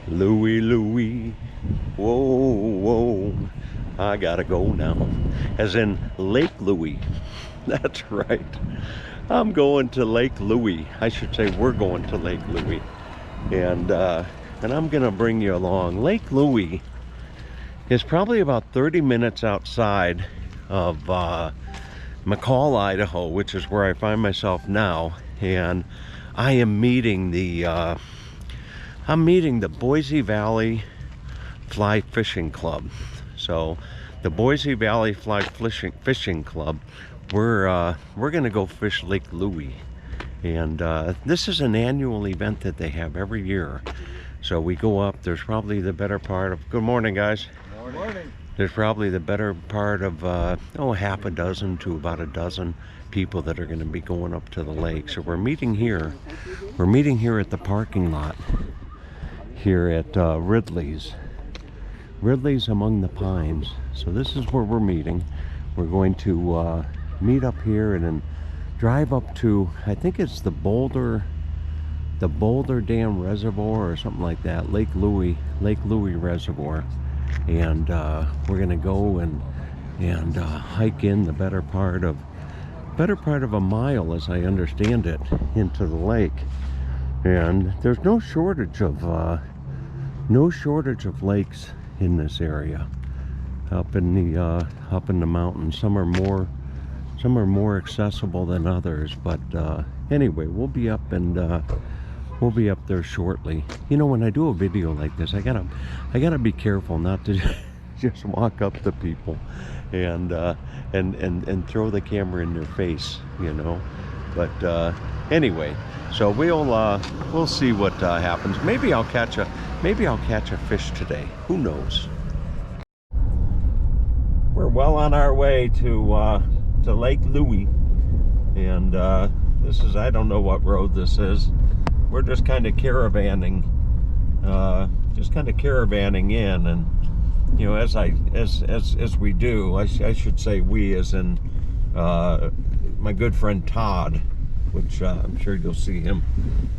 Louie, Louie, whoa, whoa, I gotta go now. As in Lake Louie. That's right. I'm going to Lake Louie. I should say we're going to Lake Louie. And I'm gonna bring you along. Lake Louie is probably about 30 minutes outside of McCall, Idaho, which is where I find myself now. And I am meeting the Boise Valley Fly Fishing Club. So the Boise Valley Fly Fishing Club, we're gonna go fish Lake Louie. And this is an annual event that they have every year. So we go up, there's probably the better part of, good morning guys. Good morning. There's probably the better part of, half a dozen to about a dozen people that are gonna be going up to the lake. So we're meeting here at the parking lot here at Ridley's Among the Pines. So this is where we're meeting. We're going to meet up here and then drive up to, I think it's the Boulder Dam Reservoir or something like that, Lake Louie Reservoir. And we're gonna go and hike in the better part of a mile, as I understand it, into the lake. And there's no shortage of lakes in this area, up in the mountains. Some are more accessible than others, but anyway, we'll be up there shortly. You know, when I do a video like this, I gotta be careful not to just walk up to people and throw the camera in their face, you know. But anyway, so we'll see what happens. Maybe I'll catch a fish today. Who knows? We're well on our way to Lake Louie, and this is, I don't know what road this is. We're just kind of caravanning in, and you know, as we do, I should say we, as in my good friend Todd, which I'm sure you'll see him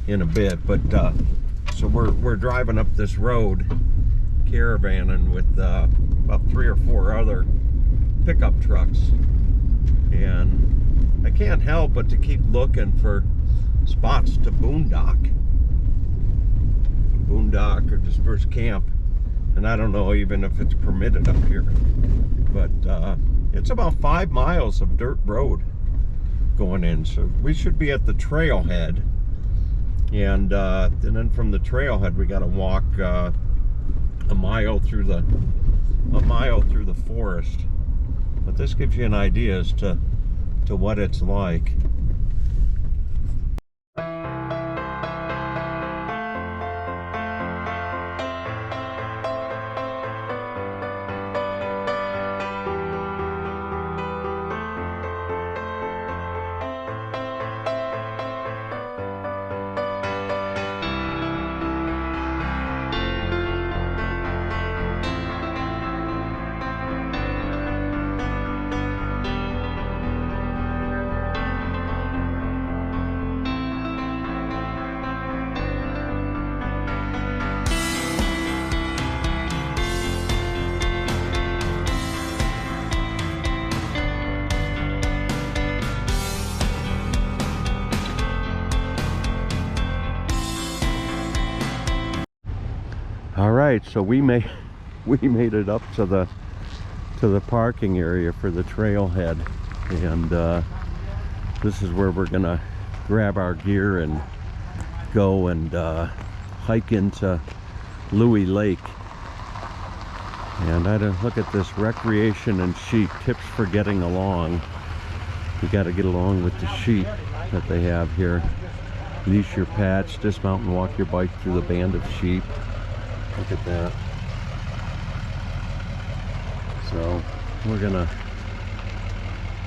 in a bit. But so we're driving up this road, caravanning with about 3 or 4 other pickup trucks, and I can't help but to keep looking for spots to boondock or disperse camp. And I don't know even if it's permitted up here, but it's about 5 miles of dirt road going in. So we should be at the trailhead, and then from the trailhead we got to walk a mile through the forest. But this gives you an idea as to what it's like. All right, so we made it up to the parking area for the trailhead, and this is where we're gonna grab our gear and go and hike into Louie Lake. And I don't look at this: recreation and sheep, tips for getting along. You got to get along with the sheep that they have here. Leash your pets, dismount and walk your bike through the band of sheep. Look at that. So we're gonna,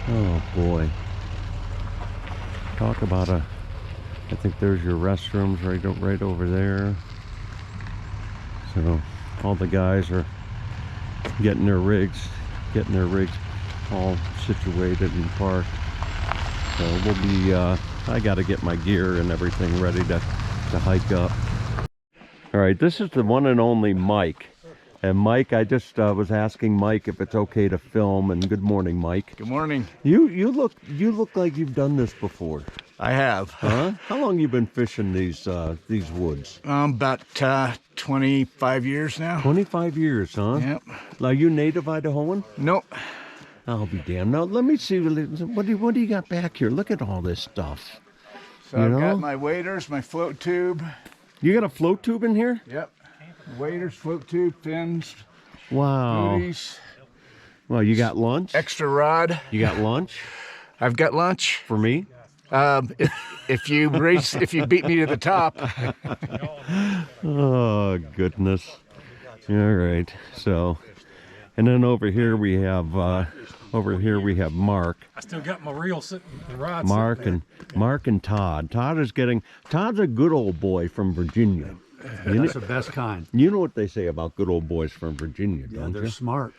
oh boy, talk about I think there's your restrooms right over there. So all the guys are getting their rigs all situated and parked. So we'll be I got to get my gear and everything ready to hike up. All right, this is the one and only Mike. And Mike, I just was asking Mike if it's okay to film. And good morning, Mike. Good morning. You look like you've done this before. I have. Huh? How long you been fishing these woods? About 25 years now. 25 years, huh? Yep. Are you native Idahoan? Nope. I'll be damned. Now let me see. What do you got back here? Look at all this stuff. So I've got my waders, my float tube. You got a float tube in here? Yep. Waders, float tube, fins. Wow. Booties. Well, you got lunch? Extra rod. You got lunch? I've got lunch. For me? If you beat me to the top. Oh goodness. All right. So, and then over here we have Mark. I still got my reel sitting, the rod Mark sitting and Todd. Todd's a good old boy from Virginia. That's the best kind. You know what they say about good old boys from Virginia, Yeah, don't they're you? smart.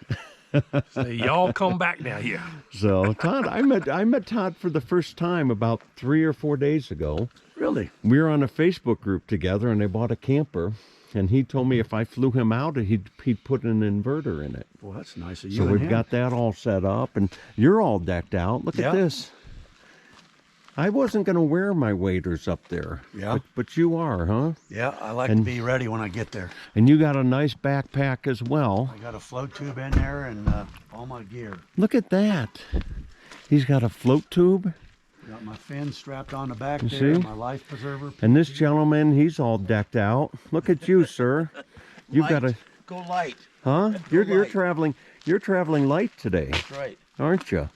So y'all come back now here. So Todd, I met Todd for the first time about 3 or 4 days ago. Really? We were on a Facebook group together, and they bought a camper. And he told me if I flew him out, he'd put an inverter in it. Well, that's nice of you. So and we've him. got that all set up, and you're all decked out. Look Yeah. at this. I wasn't going to wear my waders up there. Yeah. But you are, huh? Yeah, I like And- to be ready when I get there. And you got a nice backpack as well. I got a float tube in there and all my gear. Look at that. He's got a float tube. Got my fin strapped on the back You there, see? my life preserver. And this gentleman, he's all decked out. Look at you, sir. You've got a, Go light. huh? You're light. traveling light today, That's right. aren't you?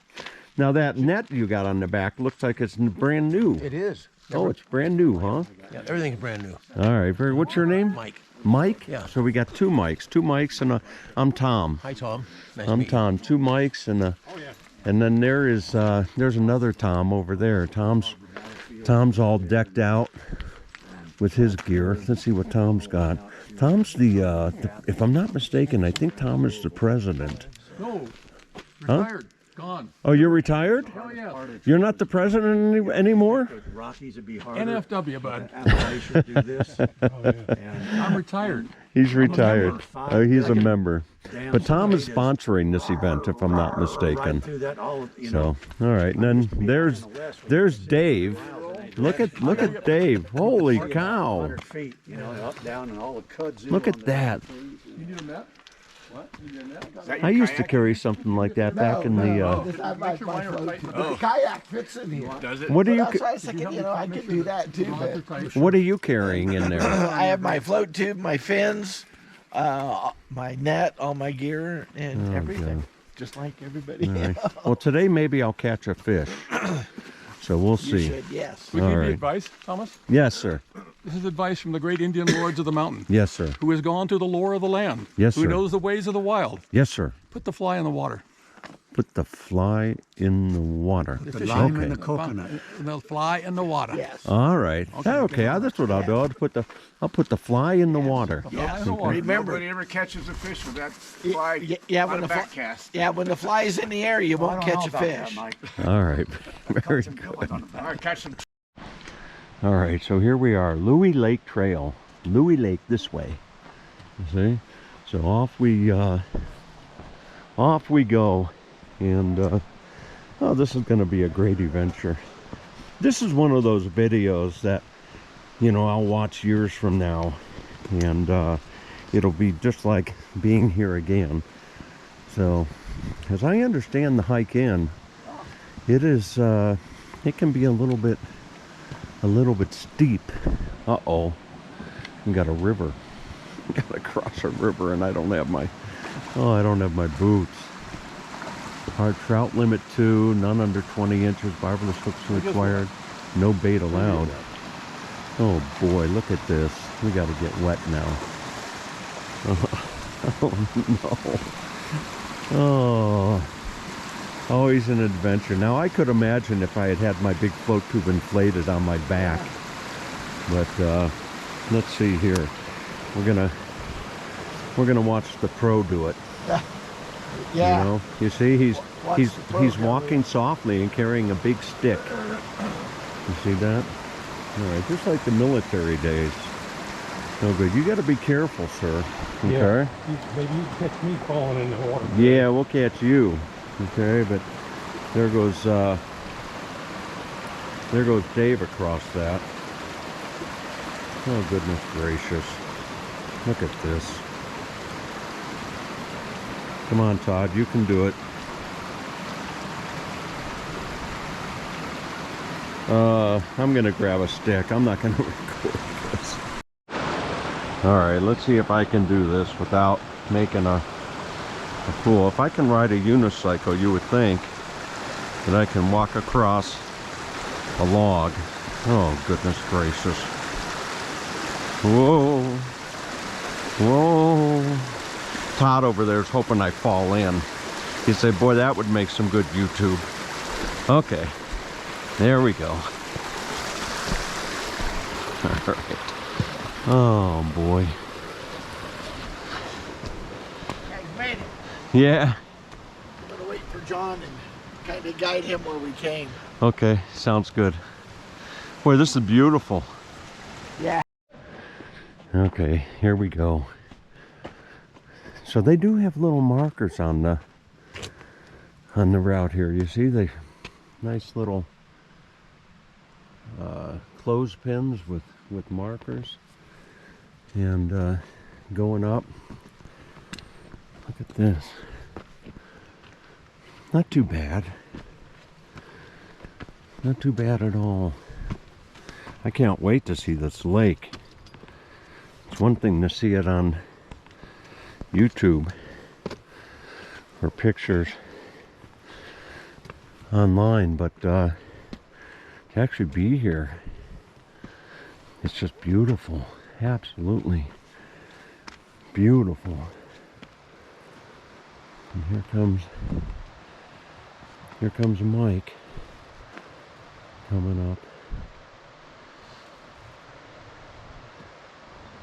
Now that net you got on the back looks like it's brand new. It is. Oh, it's brand new, huh? Yeah, everything's brand new. All right, what's your name? Mike. Mike? Yeah. So we got two mics and I'm Tom. Hi, Tom. Nice to I'm meet Tom. Two mics and then there's another Tom over there. Tom's all decked out with his gear. Let's see what Tom's got. Tom's the if I'm not mistaken, I think Tom is the president. No, retired, gone. Oh, you're retired? Hell yeah. You're not the president anymore? Rockies would be harder. NFW, bud. Appalachian do this. I'm retired. He's retired. member. Oh, he's a member. Damn But Tom is straight sponsoring this event, if I'm not mistaken. Right through that, all, you So, know, all right, and then there's Dave. Look at Dave. Holy cow! 100 feet, you know, up, down, and all the kudzu. Look at on that. You need a net? What? You need a net? Is that your I used to kayak? carry something like that back in the. The kayak fits in here. Does it? What are you? That's why I was thinking, I could do that too. But What are you carrying in there? I have my float tube, my fins, my net, all my gear, and everything. Just like everybody All right. else. Well, today maybe I'll catch a fish. So we'll You see. should, yes. We All give right. you advice, Thomas. Yes, sir. This is advice from the great Indian lords of the mountain, Yes, sir. who has gone through the lore of the land, Yes, who sir. knows the ways of the wild. Yes, sir. Put the fly in the water. Put the fly in the water. the lime Okay. and the coconut. The fly in the water. Yes. All right. Okay. That's what I'll do. I'll put the fly in the water. Fly in the water. Remember, Nobody ever catches a fish with that fly yeah, on when a the back fly, cast. yeah, when the fly is in the air, you won't I don't catch a know about that, fish. Mike. All right. Very good. I'll catch some. All right. So here we are, Louie Lake Trail. Louie Lake this way. You see? So off we go, and oh, this is going to be a great adventure. This is one of those videos that I'll watch years from now, and it'll be just like being here again. So, as I understand the hike in, it can be a little bit steep. Uh-oh. We got a river. Gotta cross a river, and I don't have my boots. Hard trout limit 2, none under 20 inches, barbless hooks required, no bait allowed. Oh boy, look at this. We gotta get wet now. Oh no. Oh. Always an adventure. Now I could imagine if I had my big float tube inflated on my back. But let's see here. We're gonna watch the pro do it. yeah, You know, you see, he's Watch the pro he's do it. walking softly and carrying a big stick. You see that? All right, just like the military days. No good. You got to be careful, sir. Okay. Yeah. Maybe you can catch me falling in the water. Yeah, we'll catch you. Okay, but there goes Dave across that. Oh goodness gracious! Look at this. Come on, Todd, you can do it. I'm gonna grab a stick. I'm not gonna record this. All right, let's see if I can do this without making a fool. If I can ride a unicycle, you would think that I can walk across a log. Oh, goodness gracious. Whoa. Whoa. Todd over there is hoping I fall in. He'd say, boy, that would make some good YouTube. Okay. There we go. All right. Oh, boy. Yeah, he's made it. Yeah. I'm gonna wait for John and kind of guide him where we came. Okay, sounds good. Boy, this is beautiful. Yeah. Okay, here we go. So they do have little markers on the route here. You see, they nice little clothespins with markers, and going up. Look at this. Not too bad. Not too bad at all. I can't wait to see this lake. It's one thing to see it on YouTube or pictures online, but to actually be here, it's just beautiful. Absolutely beautiful. And here comes Mike coming up.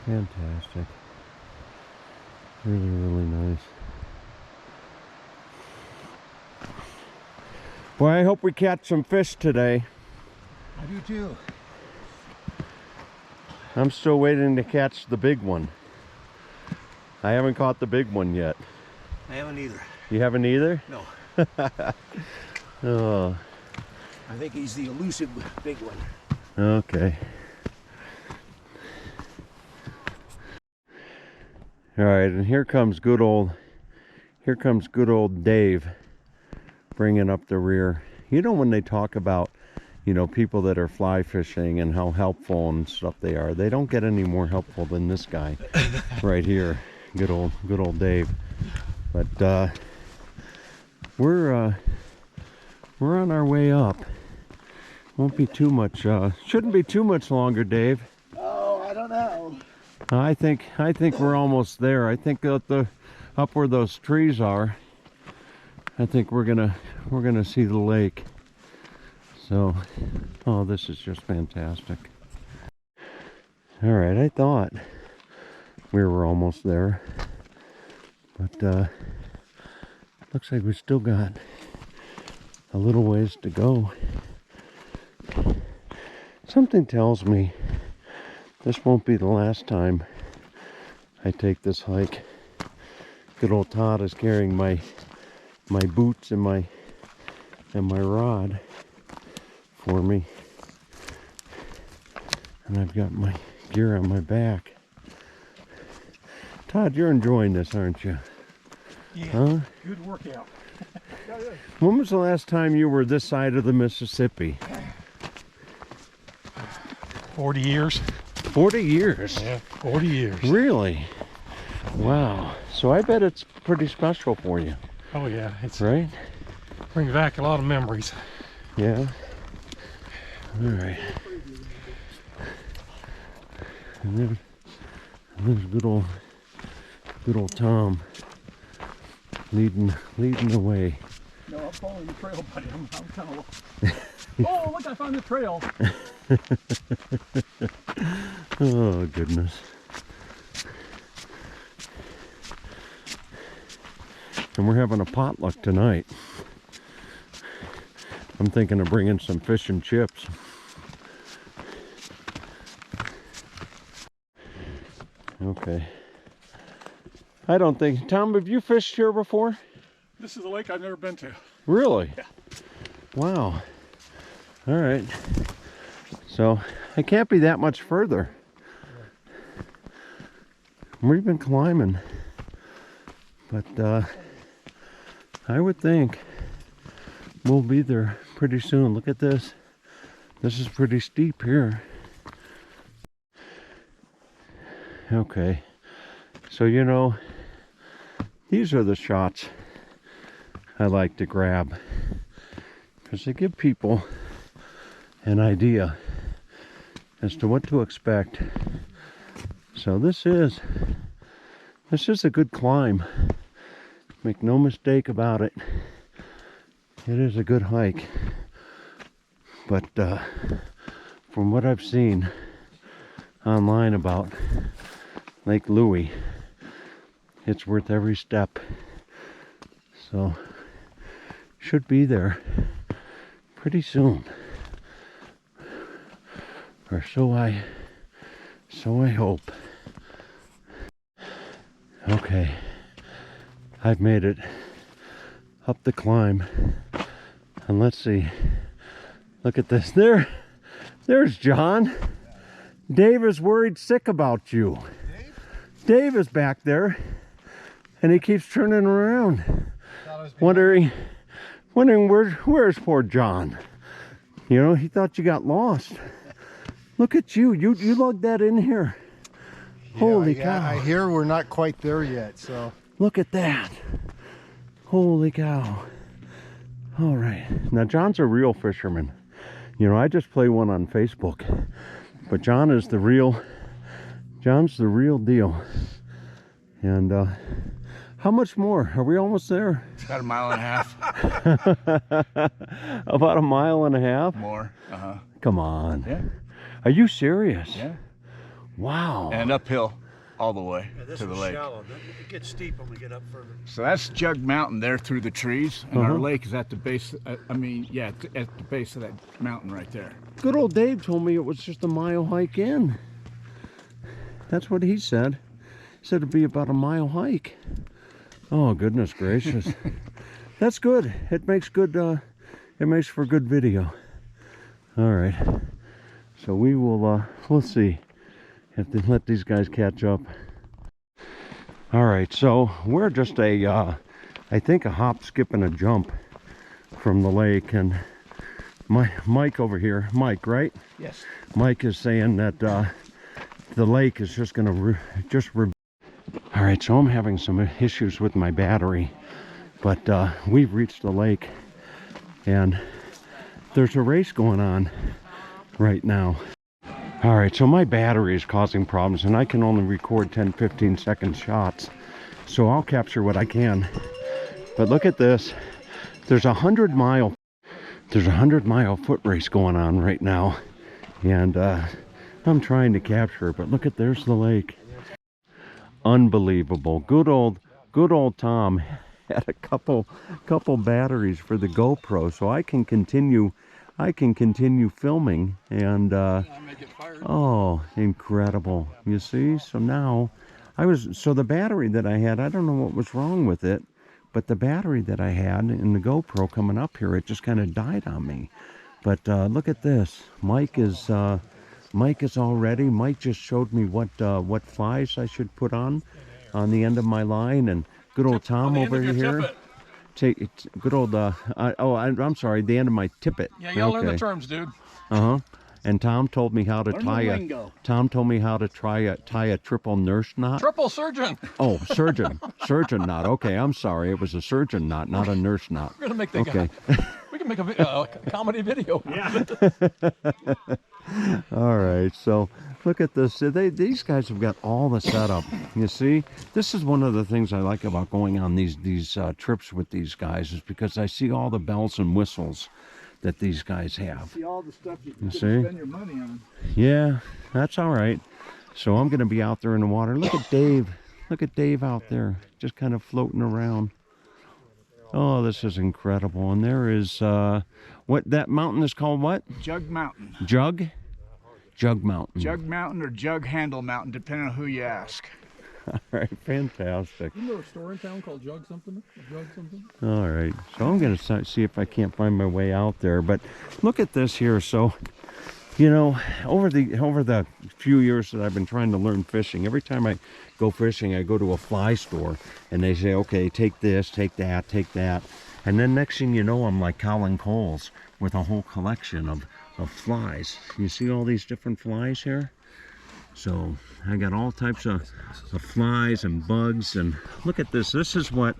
Fantastic. Really, really nice. Boy, I hope we catch some fish today. I do too. I'm still waiting to catch the big one. I haven't caught the big one yet. I haven't either. You haven't either? No. Oh, I think he's the elusive big one. okay. All right, and here comes good old Dave bringing up the rear. You know, when they talk about, you know, people that are fly fishing and how helpful and stuff they are, they don't get any more helpful than this guy right here. Good old Dave. But we're on our way up. Won't be too much. Shouldn't be too much longer, Dave. Oh, I don't know. I think we're almost there. I think up where those trees are, I think we're gonna see the lake. So, oh, this is just fantastic. All right, I thought we were almost there, but looks like we still got a little ways to go. Something tells me this won't be the last time I take this hike. Good old Todd is carrying my boots and my rod for me, and I've got my gear on my back. Todd, you're enjoying this, aren't you? Yeah. Huh? Good workout. When was the last time you were this side of the Mississippi? 40 years. 40 years? Yeah, 40 years. Really? Wow. So I bet it's pretty special for you, Oh yeah, it's right? brings back a lot of memories. Yeah. All right. And there's good old Tom leading the way. No, I'm following the trail, buddy. I'm kind of. Oh, look! I found the trail. Oh goodness. And we're having a potluck tonight. I'm thinking of bringing some fish and chips. Okay. I don't think. Tom, have you fished here before? This is a lake I've never been to. Really? Yeah. Wow. All right. So I can't be that much further. We've been climbing, but I would think we'll be there pretty soon. Look at this. This is pretty steep here. Okay. So, you know, these are the shots I like to grab because they give people an idea as to what to expect. So this is a good climb. Make no mistake about it. It is a good hike. But from what I've seen online about Lake Louie, it's worth every step. So should be there pretty soon. Or so I hope. Okay, I've made it up the climb, and let's see. Look at this. There's John. Dave is worried sick about you. Dave is back there, and he keeps turning around, wondering where's poor John. You know, he thought you got lost. Look at you. You lugged that in here. Holy cow. I hear we're not quite there yet, so. Look at that. Holy cow. All right. Now, John's a real fisherman. You know, I just play one on Facebook. But John's the real deal. And how much more? Are we almost there? About a mile and a half About a mile and a half? more. Come on. Yeah. Are you serious? Yeah. Wow. And uphill all the way This to the one's lake. shallow. It gets steep when we get up further. So that's Jug Mountain there through the trees, and our lake is at the base. At the base of that mountain right there. Good old Dave told me it was just a mile hike in. That's what he said. He said it'd be about a mile hike. Oh, goodness gracious. That's good. It makes good, it makes for good video. All right. So we will, we'll see. Have to let these guys catch up. All right, so we're just I think a hop, skip, and a jump from the lake, and Mike over here, Mike, right? Yes. Mike is saying that the lake is just gonna All right, so I'm having some issues with my battery, but we've reached the lake, and there's a race going on right now. All right, so my battery is causing problems, and I can only record 10-15 second shots, so I'll capture what I can. But look at this. There's a 100-mile foot race going on right now, and I'm trying to capture it. But look at, there's the lake. Unbelievable. Good old Tom had a couple batteries for the GoPro, so I can continue filming, and oh, incredible. You see, so now the battery that I had, I don't know what was wrong with it, but the battery that I had in the GoPro coming up here, it just kind of died on me. But look at this. Mike is all ready. Mike just showed me what flies I should put on the end of my line, and good old Tom over here. Good old I'm sorry, the end of my tippet. Yeah, you gotta learn the terms, dude. And Tom told me how to tie a triple nurse knot. Triple surgeon. Oh, surgeon knot. Okay, I'm sorry, it was a surgeon knot, not a nurse knot. We're gonna make that Okay. We can make a comedy video. Yeah. All right, so look at this. These guys have got all the setup. You see, this is one of the things I like about going on these trips with these guys, is because I see all the bells and whistles that these guys have. See all the stuff you see? spend your money on. Yeah, that's all right. So I'm going to be out there in the water. Look at Dave. Look at Dave out there, just kind of floating around. Oh, this is incredible. And there is, what, that mountain is called what? Jug Mountain. Jug Jug Mountain. Jug Mountain or Jug Handle Mountain, depending on who you ask. All right, fantastic. Isn't there a store in town called Jug something? Jug something? All right, so I'm going to see if I can't find my way out there. But look at this here. So, you know, over the few years that I've been trying to learn fishing, every time I go fishing, I go to a fly store and they say, okay, take this, take that, take that. And then next thing you know, I'm like Colin Coles with a whole collection of flies. You see all these different flies here? So I got all types of flies and bugs. And look at this. This is what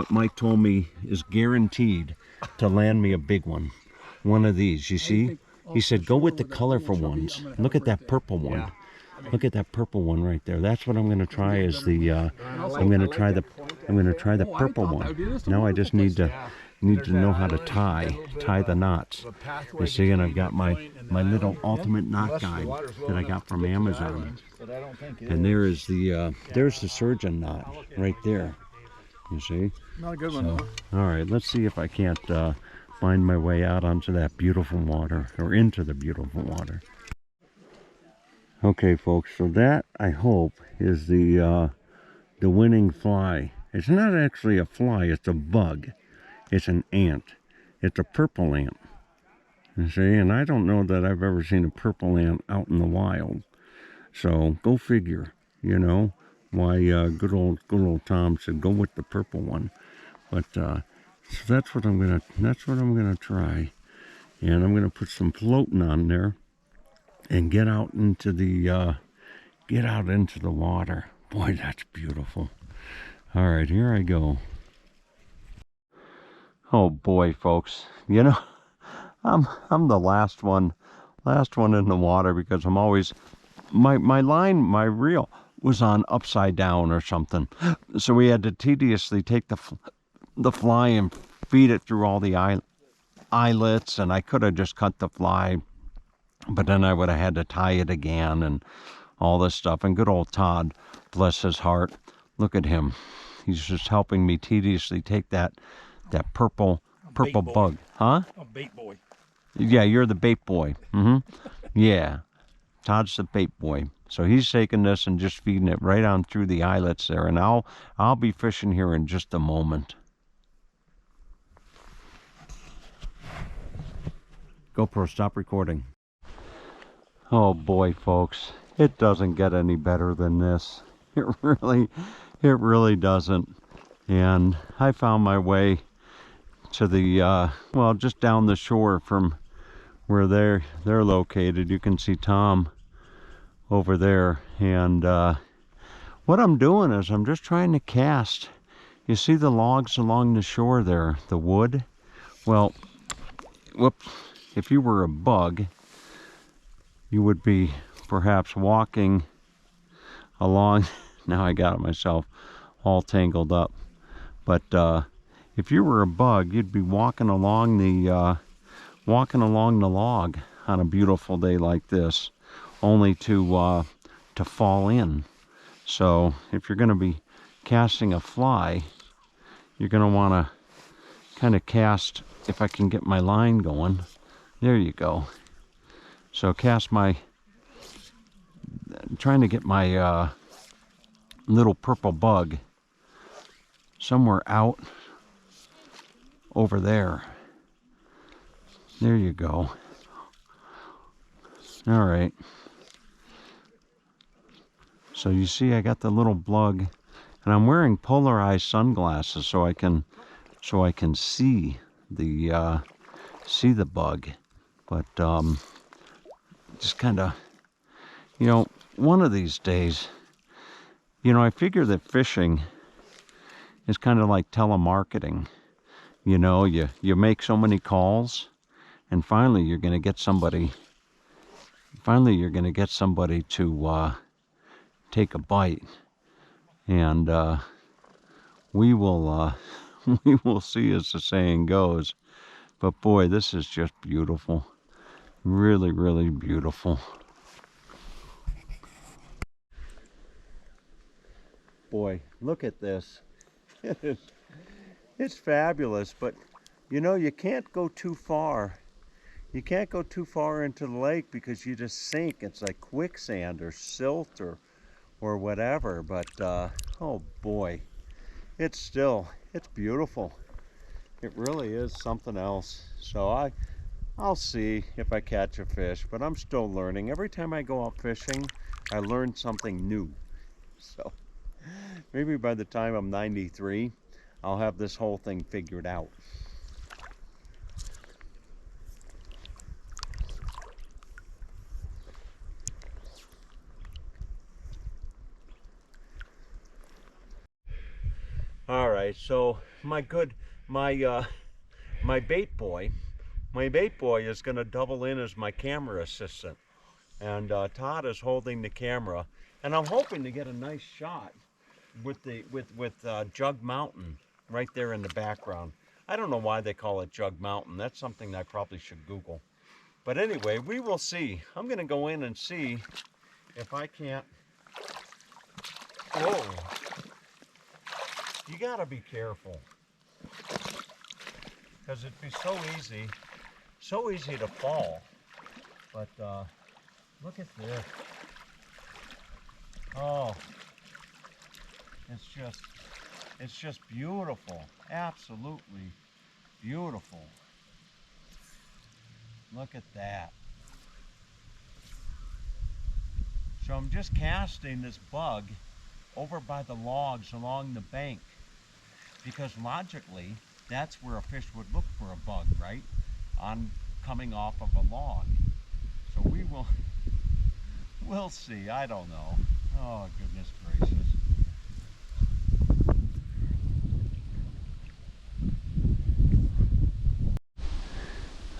Mike told me is guaranteed to land me a big one. One of these, you see? He said, go with the colorful ones. Look at that purple one. Yeah. Look at that purple one right there. That's what I'm going to try is the I'm going to try the purple one. Now I just need to know how to tie the knots. You see, and I've got my little ultimate knot guide that I got from Amazon. And there is there's the surgeon knot right there. You see? Not a good one, though. All right, let's see if I can't find my way out onto that beautiful water, or into the beautiful water. Okay, folks, so that, I hope, is the winning fly. It's not actually a fly, it's a bug. It's an ant. It's a purple ant. You see, and I don't know that I've ever seen a purple ant out in the wild. So, go figure, you know, why good old Tom said go with the purple one. But so that's what I'm gonna try. And I'm gonna put some floating on there and get out into the water. Boy, that's beautiful. All right, here I go. Oh boy, folks, you know, I'm the last one in the water because I'm always my reel was on upside down or something, so we had to tediously take the fly and feed it through all the eyelets, and I could have just cut the fly, but then I would have had to tie it again and all this stuff. And good old Todd, bless his heart, look at him. He's just helping me tediously take that purple bug. Huh? I'm a bait boy. Yeah, you're the bait boy. Yeah. Todd's the bait boy. So he's taking this and just feeding it right on through the eyelets there. And I'll be fishing here in just a moment. GoPro, stop recording. Oh boy, folks. It doesn't get any better than this. It really doesn't. And I found my way to the well, just down the shore from where they're located. You can see Tom over there, and what I'm doing is I'm just trying to cast. You see the logs along the shore there, the wood? Well, whoops, if you were a bug, you would be perhaps walking along. Now I got myself all tangled up. But if you were a bug, you'd be walking along the log on a beautiful day like this, only to fall in. So if you're going to be casting a fly, you're going to want to kind of cast. If I can get my line going, there you go. So trying to get my little purple bug somewhere out over there. There you go. All right. So you see I got the little bug, and I'm wearing polarized sunglasses so I can see the bug. But just kind of, you know, one of these days, you know, I figure that fishing is kind of like telemarketing. You know, you make so many calls, and finally you're going to get somebody. Finally, you're going to get somebody to take a bite, and we will see, as the saying goes. But boy, this is just beautiful. Really, really beautiful. Boy, look at this. It's fabulous, but you know, you can't go too far. You can't go too far into the lake because you just sink. It's like quicksand or silt or whatever. But oh boy, it's beautiful. It really is something else. So I'll see if I catch a fish, but I'm still learning. Every time I go out fishing, I learn something new. So maybe by the time I'm 93, I'll have this whole thing figured out. All right, so my bait boy is going to double in as my camera assistant, and Todd is holding the camera, and I'm hoping to get a nice shot with Jug Mountain right there in the background. I don't know why they call it Jug Mountain. That's something I probably should Google. But anyway, we will see. I'm going to go in and see if I can't. Whoa. You gotta be careful, because it'd be so easy to fall. But look at this. Oh, it's just beautiful, absolutely beautiful. Look at that. So I'm just casting this bug over by the logs along the bank, because logically that's where a fish would look for a bug, right? On coming off of a log. So we'll see. I don't know. Oh goodness gracious.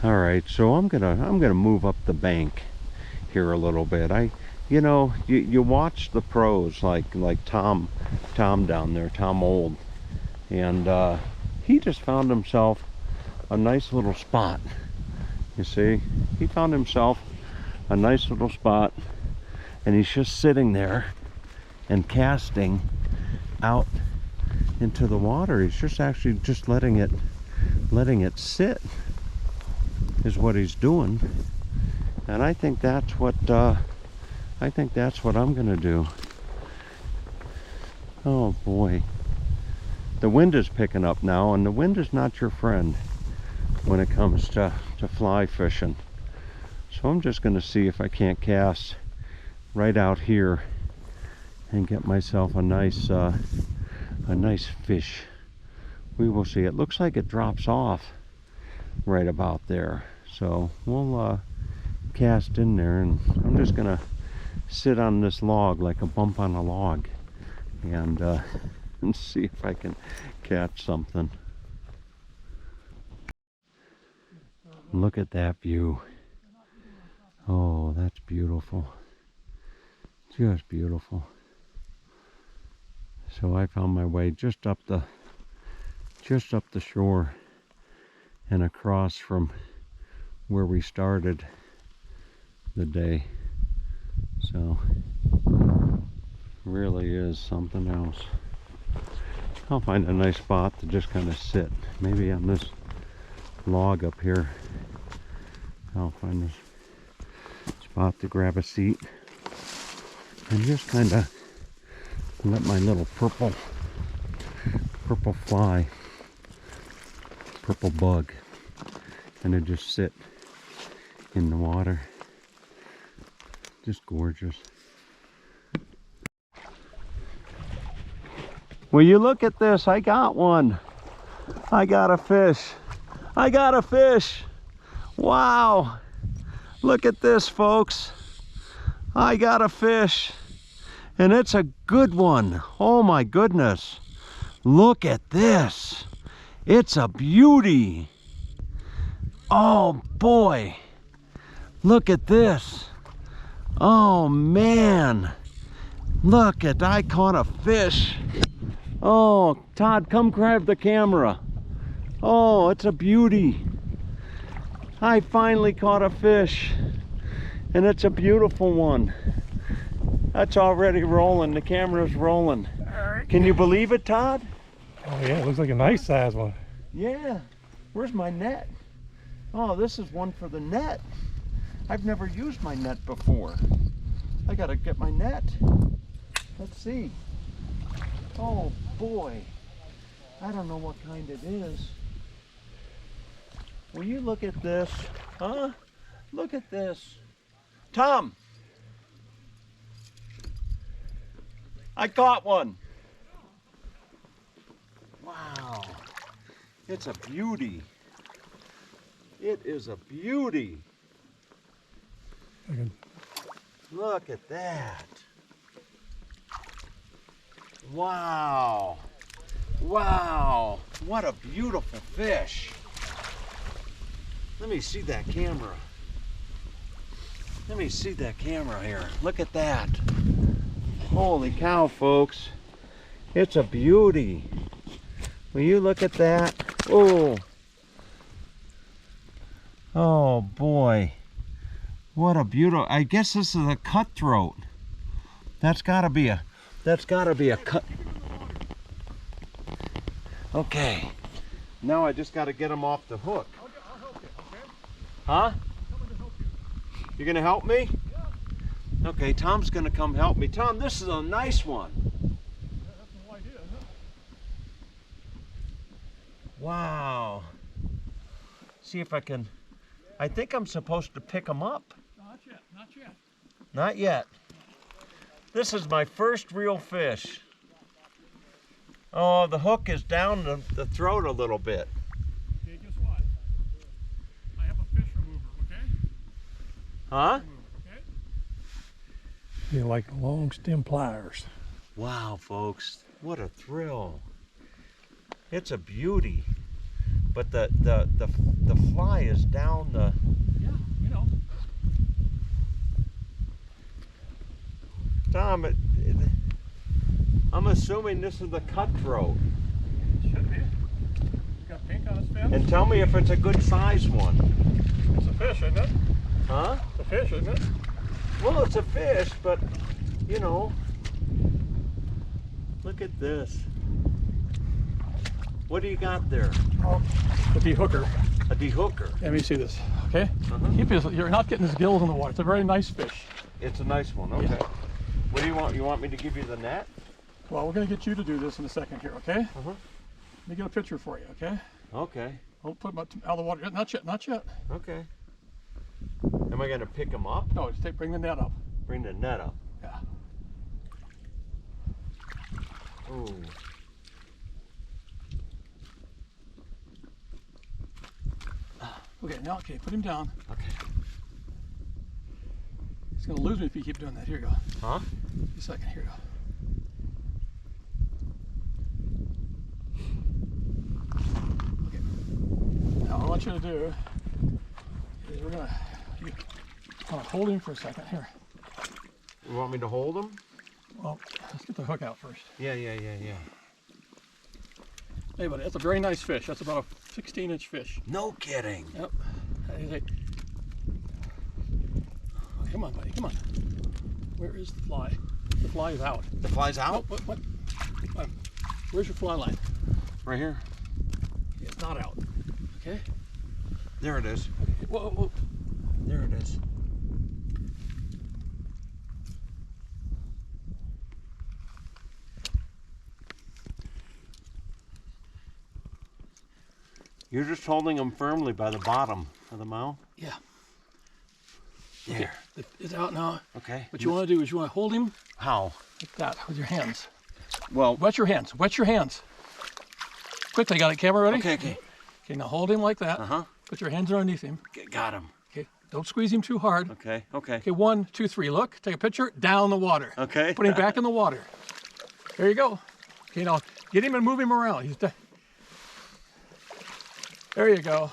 All right, so I'm gonna move up the bank here a little bit. You know, you watch the pros like Tom down there, Tom Old, and he just found himself a nice little spot. You see, he found himself a nice little spot, and he's just sitting there and casting out into the water. He's just actually just letting it sit is what he's doing, and I think that's what I'm gonna do. Oh boy, the wind is picking up now, and the wind is not your friend when it comes to fly fishing. So I'm just gonna see if I can't cast right out here and get myself a nice fish. We will see. It looks like it drops off right about there, so we'll cast in there, and I'm just gonna sit on this log like a bump on a log, and see if I can catch something. Look at that view. Oh, that's beautiful. Just beautiful. So I found my way just up the shore and across from where we started the day. So really is something else. I'll find a nice spot to just kind of sit. Maybe on this log up here. I'll find a spot to grab a seat and just kind of let my little purple fly, purple bug, kind of just sit in the water. Just gorgeous. Will you look at this? I got one. I got a fish. I got a fish. Wow. Look at this, folks. I got a fish. And it's a good one. Oh my goodness. Look at this. It's a beauty. Oh boy. Look at this. Oh man. Look at, I caught a fish. Oh, Todd, come grab the camera. Oh, it's a beauty. I finally caught a fish, and it's a beautiful one. That's already rolling. The camera's rolling. Can you believe it, Todd? Oh yeah, it looks like a nice size one. Yeah. Where's my net? Oh, this is one for the net. I've never used my net before. I gotta get my net. Let's see. Oh boy. I don't know what kind it is. Will you look at this? Huh? Look at this. Tom! I caught one. Wow. It's a beauty. It is a beauty. Look at that. Wow. Wow. What a beautiful fish. Let me see that camera. Let me see that camera here. Look at that. Holy cow, folks. It's a beauty. Will you look at that? Oh. Oh boy. What a beautiful, I guess this is a cutthroat. That's gotta be a cut. Okay. Now I just gotta get him off the hook. I'll help you, okay? Huh? Coming to help you. You're gonna help me? Yeah. Okay, Tom's gonna come help me. Tom, this is a nice one. That's no idea, isn't it? Wow. See if I can, I think I'm supposed to pick him up. Not yet, not yet. Not yet. This is my first real fish. Oh, the hook is down the throat a little bit. Okay, guess what? I have a fish remover, okay? Huh? Okay? You like long stem pliers. Wow, folks, what a thrill. It's a beauty. But the fly is down the, Yeah, you know. Tom, I'm assuming this is the cutthroat. It should be. It's got pink on its fin. And tell me if it's a good size one. It's a fish, isn't it? Huh? It's a fish, isn't it? Well, it's a fish, but, you know, look at this. What do you got there? Oh, the de-hooker. A de-hooker. Let me see this, okay? Uh-huh. You're not getting his gills in the water. It's a very nice fish. It's a nice one, okay. Yeah. What do you want? You want me to give you the net? Well, we're going to get you to do this in a second here, okay? Uh-huh. Let me get a picture for you, okay? Okay, I'll put him out of the water. Not yet, not yet. okay. Am I gonna pick him up? No, just bring the net up. Bring the net up. Yeah. Ooh. Okay, now, okay, put him down. Okay. He's going to lose me if you keep doing that. Here you go. Huh? Just a second, here you go. Okay. Now, what I want you to do is we're going to hold him for a second. Here. You want me to hold him? Well, let's get the hook out first. Yeah. Hey, buddy, that's a very nice fish. That's about a 16-inch fish. No kidding. Yep. Hey. Oh, come on, buddy, come on. Where is the fly? The fly is out. The fly's out? What? Where's your fly line? Right here. It's not out. Okay? There it is. Whoa. There it is. You're just holding him firmly by the bottom of the mouth? Yeah. There. Okay. It's out now. Okay. What you want to do is you want to hold him How? like that with your hands. Well, Wet your hands. Wet your hands. Quickly, got it? Camera ready? okay. Okay, now hold him like that. Uh-huh. Put your hands underneath him. Got him. Okay, don't squeeze him too hard. Okay. Okay, 1, 2, 3. Look, take a picture. Down the water. Okay. Put him back in the water. There you go. Okay, now get him and move him around. There you go.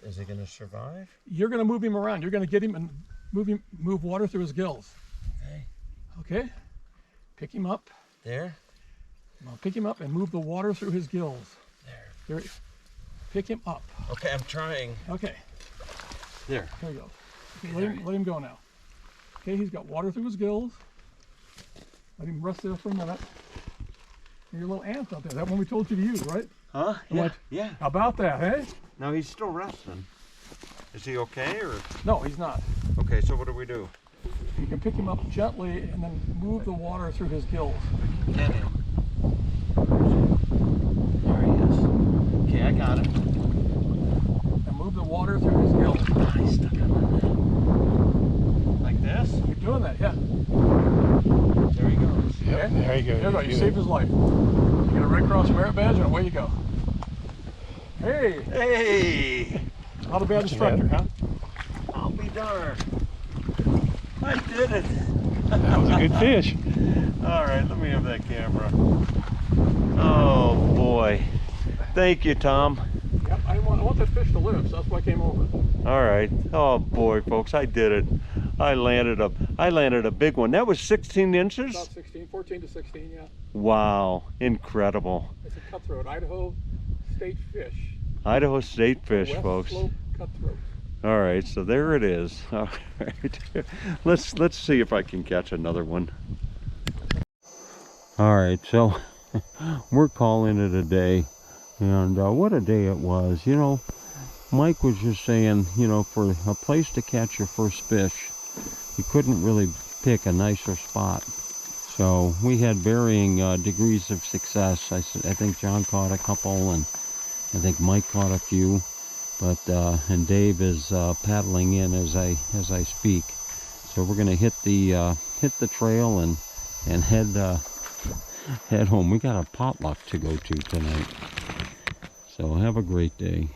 Is he going to survive? You're going to move him around. You're going to get him and move water through his gills. Okay. Okay? Pick him up. There? Now pick him up and move the water through his gills. There. There. Pick him up. Okay, I'm trying. Okay. There. There you go. Okay, let him go now. Okay, he's got water through his gills. Let him rest there for a minute. your little ant out there. That one we told you to use, right? Huh? What? Yeah. How about that, hey? No, he's still resting. Is he okay or? No, he's not. Okay, so what do we do? You can pick him up gently and then move the water through his gills. Get him. There he is. Okay, I got him. And move the water through his gills. He's stuck on that. Like this? Keep doing that, yeah. There he goes. Okay? There you go. There you go. You Good. saved his life. You get a Red Cross merit badge and away you go. Hey, Hey! not a bad instructor, huh? I'll be darned. I did it. That was a good fish. All right, let me have that camera. Oh boy. Thank you, Tom. Yep, I want that fish to live, so that's why I came over. All right. Oh boy, folks, I did it. I landed a big one. That was 16 inches? About 16, 14 to 16, yeah. Wow, incredible. It's a cutthroat, Idaho state fish. Idaho state fish, West folks. Slope cutthroat. All right, so there it is. All right, let's see if I can catch another one. All right, so we're calling it a day, and what a day it was. You know, Mike was just saying, you know, for a place to catch your first fish, you couldn't really pick a nicer spot. So we had varying degrees of success. I think John caught a couple, and I think Mike caught a few. But and Dave is paddling in as I speak. So we're gonna hit the trail and head home. We got a potluck to go to tonight. So have a great day.